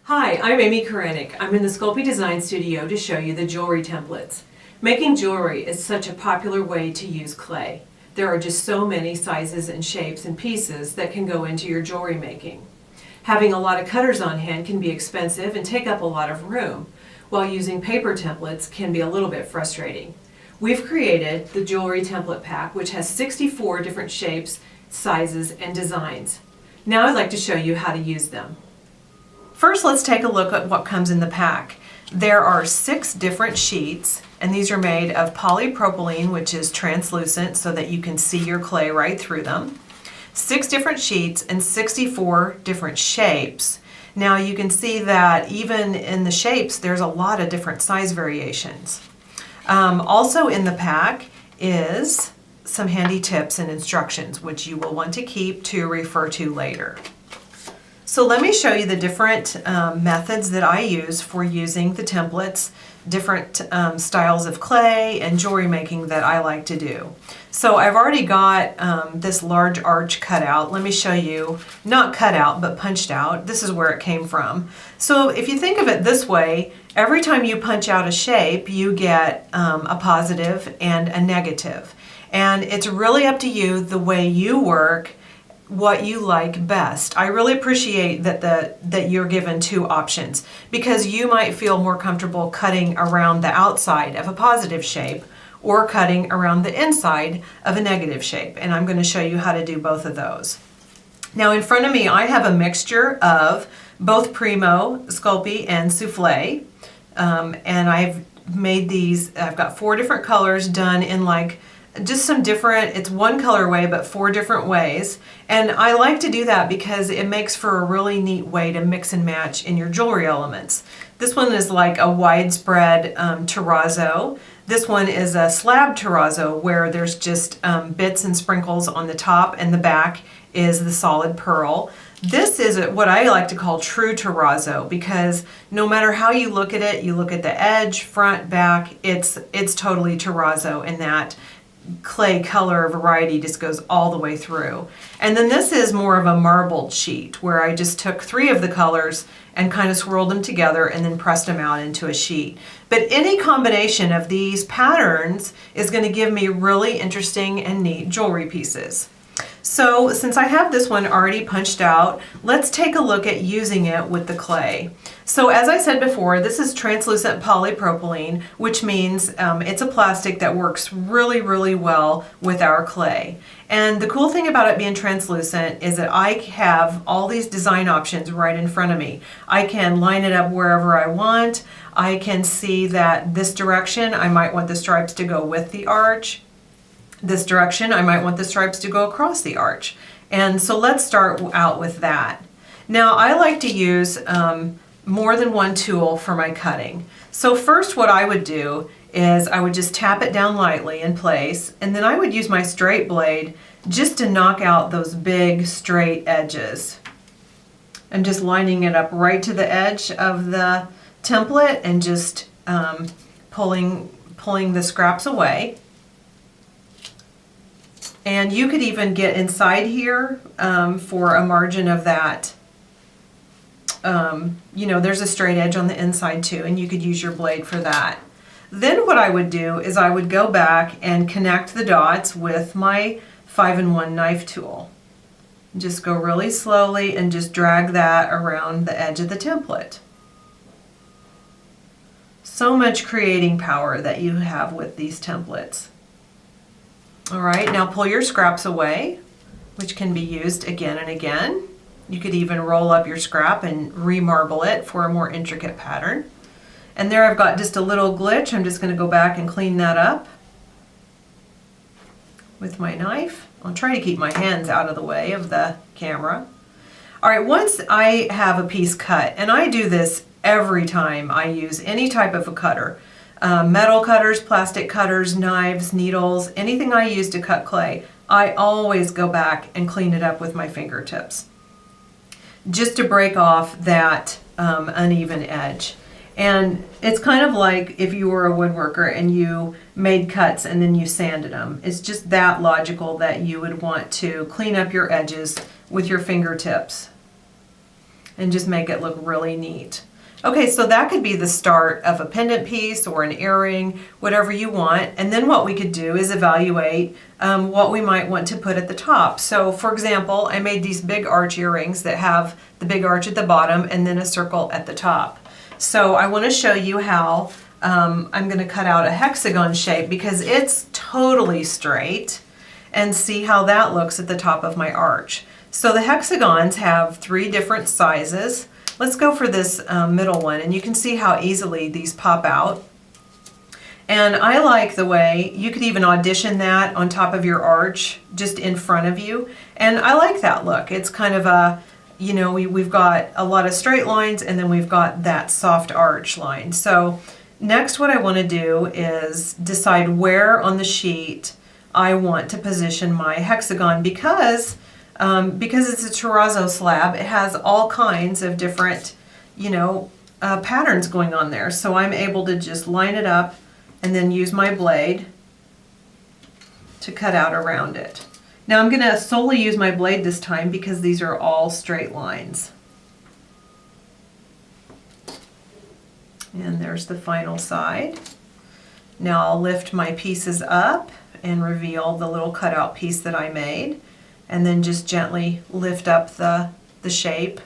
Hi, I'm Amy Korenik. I'm in the Sculpey Design Studio to show you the jewelry templates. Making jewelry is such a popular way to use clay. There are just so many sizes and shapes and pieces that can go into your jewelry making. Having a lot of cutters on hand can be expensive and take up a lot of room, while using paper templates can be a little bit frustrating. We've created the Jewelry Template Pack, which has 64 different shapes, sizes, and designs. Now I'd like to show you how to use them. First, let's take a look at what comes in the pack. There are 6 different sheets, and these are made of polypropylene, which is translucent so that you can see your clay right through them. 6 different sheets and 64 different shapes. Now you can see that even in the shapes, there's a lot of different size variations. Also in the pack is some handy tips and instructions, which you will want to keep to refer to later. So let me show you the different methods that I use for using the templates, different styles of clay and jewelry making that I like to do. So I've already got this large arch cut out. Let me show you, not cut out, but punched out. This is where it came from. So if you think of it this way, every time you punch out a shape, you get a positive and a negative. And it's really up to you the way you work, what you like best. I really appreciate that you're given 2 options, because you might feel more comfortable cutting around the outside of a positive shape or cutting around the inside of a negative shape, and I'm going to show you how to do both of those. Now in front of me I have a mixture of both Primo, Sculpey, and Soufflé, and I've made these, I've got 4 different colors done in like just some different, it's one colorway but 4 different ways, and I like to do that because it makes for a really neat way to mix and match in your jewelry elements. This one is like a widespread terrazzo. This one is a slab terrazzo where there's just bits and sprinkles on the top, and the back is the solid pearl. This is what I like to call true terrazzo, because no matter how you look at it, you look at the edge, front, back, it's totally terrazzo in that clay color variety just goes all the way through. And then this is more of a marbled sheet where I just took 3 of the colors and kind of swirled them together and then pressed them out into a sheet. But any combination of these patterns is going to give me really interesting and neat jewelry pieces. So since I have this one already punched out, let's take a look at using it with the clay. So as I said before, this is translucent polypropylene, which means it's a plastic that works really, really well with our clay. And the cool thing about it being translucent is that I have all these design options right in front of me. I can line it up wherever I want. I can see that this direction, I might want the stripes to go with the arch. This direction, I might want the stripes to go across the arch. And so let's start out with that. Now I like to use more than one tool for my cutting. So first what I would do is I would just tap it down lightly in place, and then I would use my straight blade just to knock out those big straight edges. I'm just lining it up right to the edge of the template and just pulling the scraps away. And you could even get inside here for a margin of that. You know, there's a straight edge on the inside too, and you could use your blade for that. Then what I would do is I would go back and connect the dots with my 5-in-1 knife tool. Just go really slowly and just drag that around the edge of the template. So much creating power that you have with these templates. All right, now pull your scraps away, which can be used again and again. You could even roll up your scrap and remarble it for a more intricate pattern. And there I've got just a little glitch. I'm just going to go back and clean that up with my knife. I'll try to keep my hands out of the way of the camera. All right, once I have a piece cut, and I do this every time I use any type of a cutter, metal cutters, plastic cutters, knives, needles, anything I use to cut clay, I always go back and clean it up with my fingertips, just to break off that uneven edge. And it's kind of like if you were a woodworker and you made cuts and then you sanded them. It's just that logical that you would want to clean up your edges with your fingertips. and just make it look really neat. Okay, so that could be the start of a pendant piece or an earring, whatever you want. And then what we could do is evaluate what we might want to put at the top. So for example, I made these big arch earrings that have the big arch at the bottom and then a circle at the top. So I want to show you how I'm going to cut out a hexagon shape because it's totally straight, and see how that looks at the top of my arch. So the hexagons have 3 different sizes. Let's go for this middle one, and you can see how easily these pop out. And I like the way you could even audition that on top of your arch, just in front of you. And I like that look. It's kind of a, you know, we've got a lot of straight lines, and then we've got that soft arch line. So next what I want to do is decide where on the sheet I want to position my hexagon, because it's a terrazzo slab. It has all kinds of different, you know, patterns going on there. So I'm able to just line it up and then use my blade to cut out around it. Now I'm going to solely use my blade this time because these are all straight lines. And there's the final side. Now I'll lift my pieces up and reveal the little cutout piece that I made, and then just gently lift up the shape.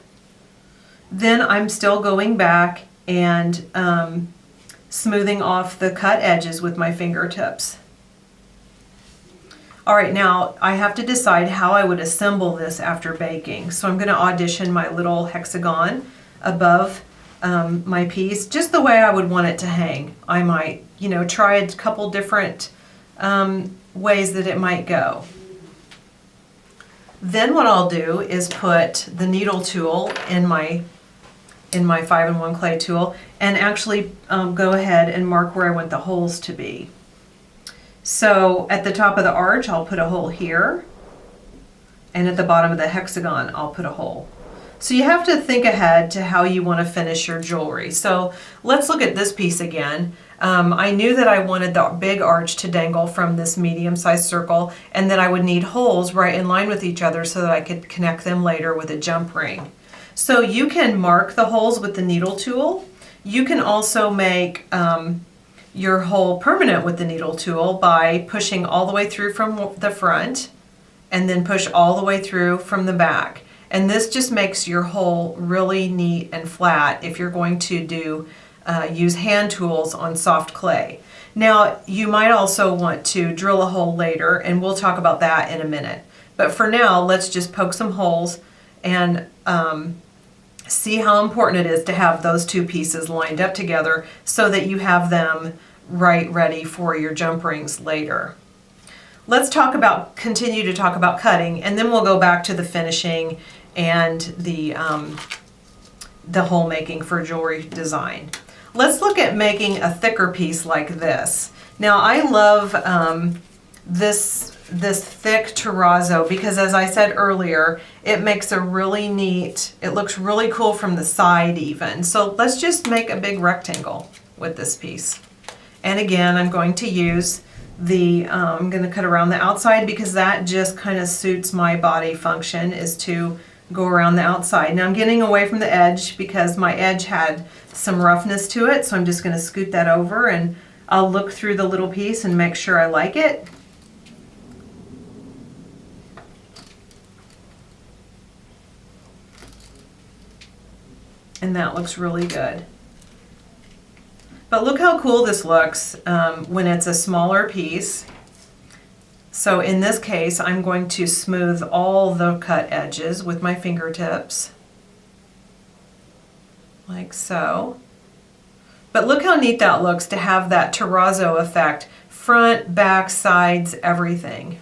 Then I'm still going back and smoothing off the cut edges with my fingertips. All right, now I have to decide how I would assemble this after baking. So I'm going to audition my little hexagon above my piece, just the way I would want it to hang. I might, you know, try a couple different ways that it might go. Then what I'll do is put the needle tool in my 5-in-1 clay tool and actually go ahead and mark where I want the holes to be. So at the top of the arch I'll put a hole here, and at the bottom of the hexagon I'll put a hole. So you have to think ahead to how you want to finish your jewelry. So let's look at this piece again. I knew that I wanted the big arch to dangle from this medium-sized circle, and that I would need holes right in line with each other so that I could connect them later with a jump ring. So you can mark the holes with the needle tool. You can also make your hole permanent with the needle tool by pushing all the way through from the front and then push all the way through from the back. And this just makes your hole really neat and flat if you're going to use hand tools on soft clay. Now you might also want to drill a hole later, and we'll talk about that in a minute. But for now, let's just poke some holes and see how important it is to have those 2 pieces lined up together so that you have them ready for your jump rings later. Let's continue to talk about cutting, and then we'll go back to the finishing and the hole making for jewelry design. Let's look at making a thicker piece like this. Now I love this thick terrazzo because, as I said earlier, it makes a really neat, it looks really cool from the side even. So let's just make a big rectangle with this piece. And again, I'm going to use I'm going to cut around the outside because that just kind of suits my body function, is to go around the outside. Now I'm getting away from the edge because my edge had some roughness to it, so I'm just going to scoot that over, and I'll look through the little piece and make sure I like it. And that looks really good. But look how cool this looks when it's a smaller piece. So in this case, I'm going to smooth all the cut edges with my fingertips, like so. But look how neat that looks to have that terrazzo effect, front, back, sides, everything.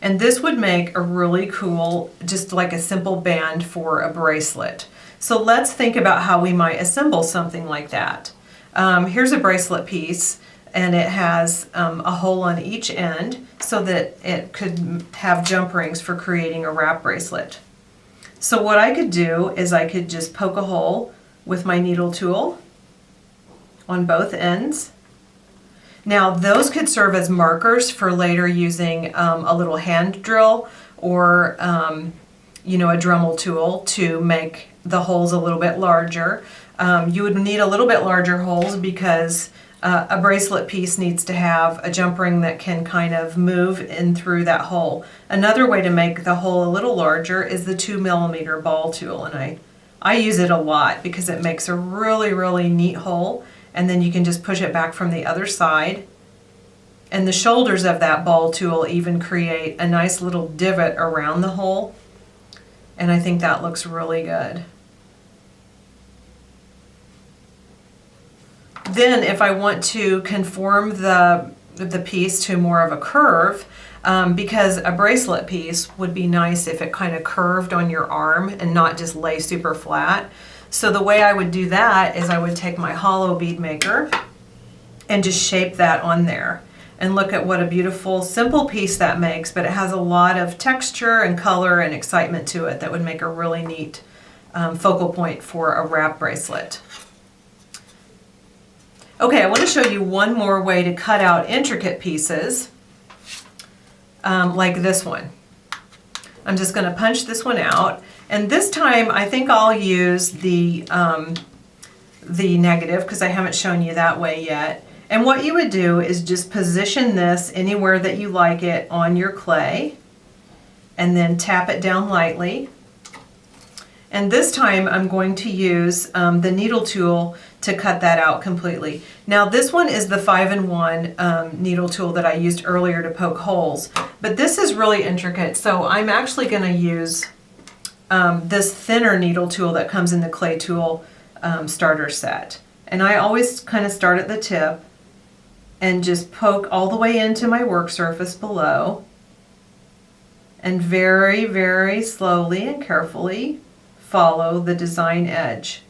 And this would make a really cool, just like a simple band for a bracelet. So let's think about how we might assemble something like that. Here's a bracelet piece, and it has a hole on each end so that it could have jump rings for creating a wrap bracelet. So what I could do is I could just poke a hole with my needle tool on both ends. Now those could serve as markers for later using a little hand drill, or you know, a Dremel tool to make the holes a little bit larger. You would need a little bit larger holes because a bracelet piece needs to have a jump ring that can kind of move in through that hole. Another way to make the hole a little larger is the 2mm ball tool, and I use it a lot because it makes a really, really neat hole, and then you can just push it back from the other side. And the shoulders of that ball tool even create a nice little divot around the hole, and I think that looks really good. Then if I want to conform the piece to more of a curve, because a bracelet piece would be nice if it kind of curved on your arm and not just lay super flat. So the way I would do that is I would take my hollow bead maker and just shape that on there. And look at what a beautiful, simple piece that makes, but it has a lot of texture and color and excitement to it that would make a really neat focal point for a wrap bracelet. Okay, I want to show you one more way to cut out intricate pieces, like this one. I'm just going to punch this one out, and this time I think I'll use the negative because I haven't shown you that way yet. And what you would do is just position this anywhere that you like it on your clay, and then tap it down lightly. And this time I'm going to use the needle tool to cut that out completely. Now this one is the 5-in-1 needle tool that I used earlier to poke holes, but this is really intricate, so I'm actually going to use this thinner needle tool that comes in the clay tool starter set. And I always kind of start at the tip and just poke all the way into my work surface below, and very, very slowly and carefully follow the design edge.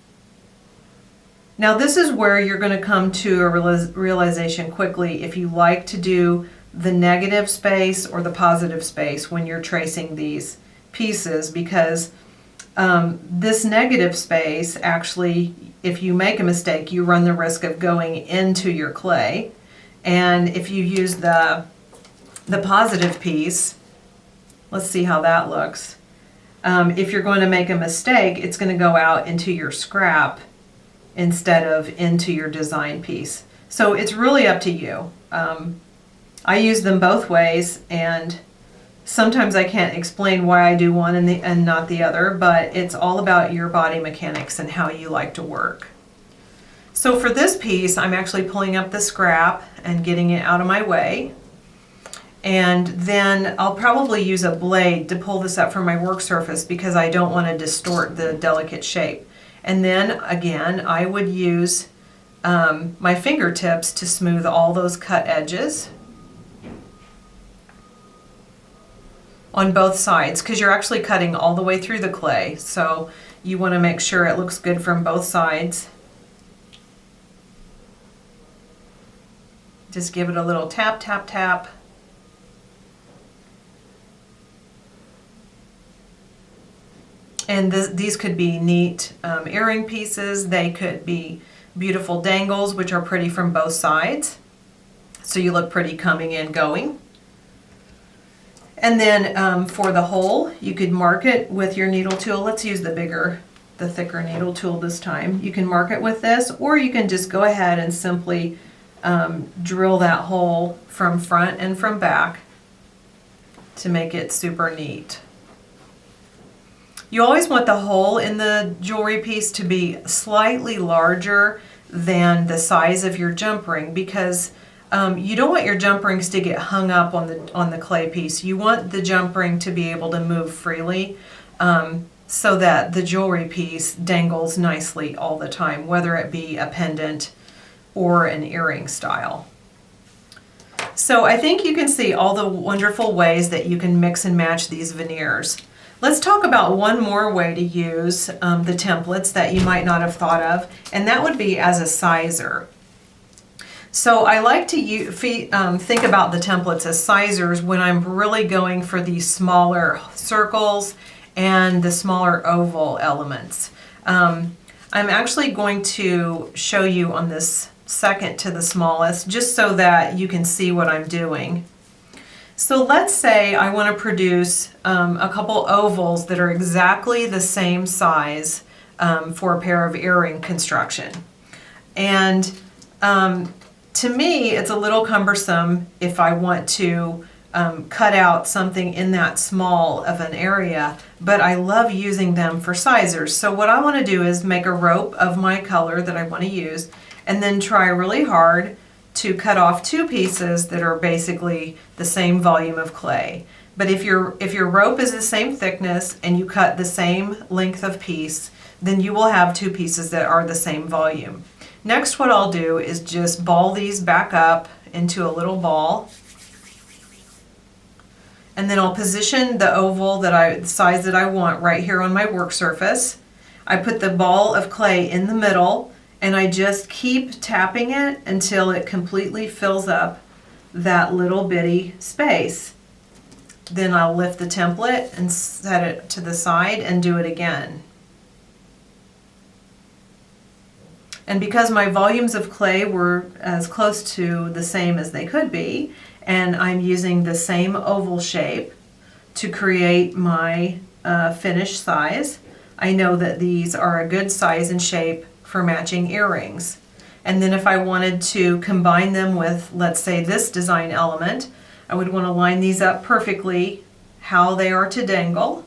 Now this is where you're going to come to a realization quickly if you like to do the negative space or the positive space when you're tracing these pieces, because this negative space, actually, if you make a mistake, you run the risk of going into your clay. And if you use the positive piece, let's see how that looks. If you're going to make a mistake, it's going to go out into your scrap instead of into your design piece. So it's really up to you. I use them both ways, and sometimes I can't explain why I do one and not the other, but it's all about your body mechanics and how you like to work. So for this piece, I'm actually pulling up the scrap and getting it out of my way. And then I'll probably use a blade to pull this up from my work surface because I don't want to distort the delicate shape. And then again, I would use my fingertips to smooth all those cut edges on both sides, because you're actually cutting all the way through the clay. So you want to make sure it looks good from both sides. Just give it a little tap, tap, tap. And these could be neat earring pieces. They could be beautiful dangles, which are pretty from both sides. So you look pretty coming and going. And then for the hole, you could mark it with your needle tool. Let's use the thicker needle tool this time. You can mark it with this, or you can just go ahead and simply drill that hole from front and from back to make it super neat. You always want the hole in the jewelry piece to be slightly larger than the size of your jump ring, because you don't want your jump rings to get hung up on the clay piece. You want the jump ring to be able to move freely so that the jewelry piece dangles nicely all the time, whether it be a pendant or an earring style. So I think you can see all the wonderful ways that you can mix and match these veneers. Let's talk about one more way to use the templates that you might not have thought of, and that would be as a sizer. So I like to think about the templates as sizers when I'm really going for these smaller circles and the smaller oval elements. I'm actually going to show you on this second to the smallest, just so that you can see what I'm doing. So let's say I want to produce a couple ovals that are exactly the same size for a pair of earring construction. And to me, it's a little cumbersome if I want to cut out something in that small of an area, but I love using them for sizers. So what I want to do is make a rope of my color that I want to use, and then try really hard to cut off two pieces that are basically the same volume of clay. But if your rope is the same thickness and you cut the same length of piece, then you will have two pieces that are the same volume. Next, what I'll do is just ball these back up into a little ball. And then I'll position the oval the size that I want right here on my work surface. I put the ball of clay in the middle, and I just keep tapping it until it completely fills up that little bitty space. Then I'll lift the template and set it to the side and do it again. And because my volumes of clay were as close to the same as they could be, and I'm using the same oval shape to create my finished size, I know that these are a good size and shape for matching earrings. And then if I wanted to combine them with, let's say, this design element, I would want to line these up perfectly how they are to dangle.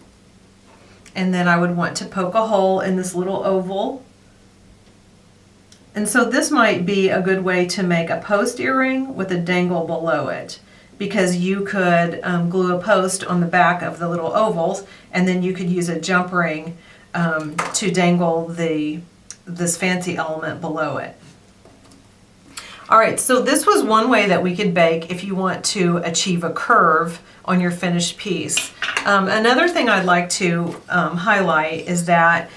And then I would want to poke a hole in this little oval. And so this might be a good way to make a post earring with a dangle below it, because you could glue a post on the back of the little ovals, and then you could use a jump ring to dangle this fancy element below it. All right, so this was one way that we could bake if you want to achieve a curve on your finished piece. Another thing I'd like to highlight is that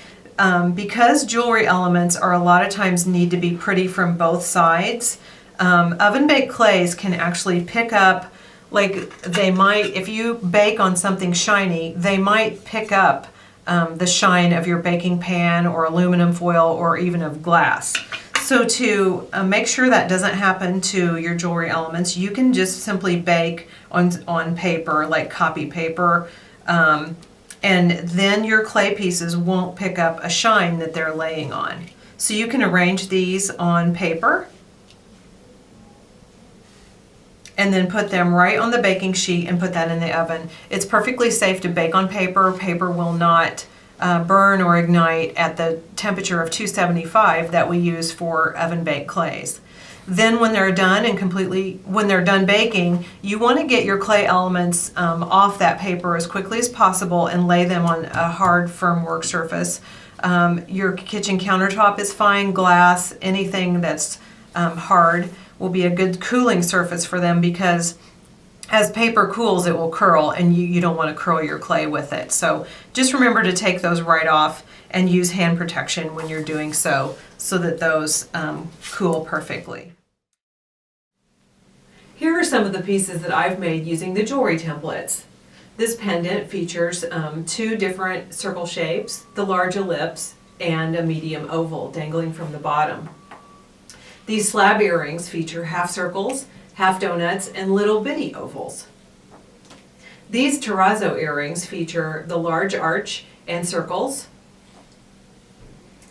because jewelry elements are a lot of times need to be pretty from both sides, oven baked clays can actually pick up, like they might, if you bake on something shiny, they might pick up the shine of your baking pan or aluminum foil or even of glass. So to make sure that doesn't happen to your jewelry elements, you can just simply bake on paper, like copy paper, and then your clay pieces won't pick up a shine that they're laying on. So you can arrange these on paper and then put them right on the baking sheet and put that in the oven. It's perfectly safe to bake on paper. Paper will not burn or ignite at the temperature of 275 that we use for oven baked clays. Then when they're done when they're done baking, you want to get your clay elements off that paper as quickly as possible and lay them on a hard, firm work surface. Your kitchen countertop is fine, glass, anything that's hard will be a good cooling surface for them, because as paper cools, it will curl, and you don't want to curl your clay with it. So just remember to take those right off and use hand protection when you're doing so that those cool perfectly. Here are some of the pieces that I've made using the jewelry templates. This pendant features two different circle shapes, the large ellipse and a medium oval dangling from the bottom. These slab earrings feature half circles, half donuts, and little bitty ovals. These terrazzo earrings feature the large arch and circles,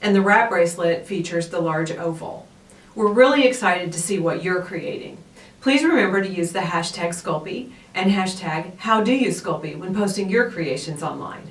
and the wrap bracelet features the large oval. We're really excited to see what you're creating. Please remember to use the hashtag Sculpey and hashtag HowDoYouSculpey when posting your creations online.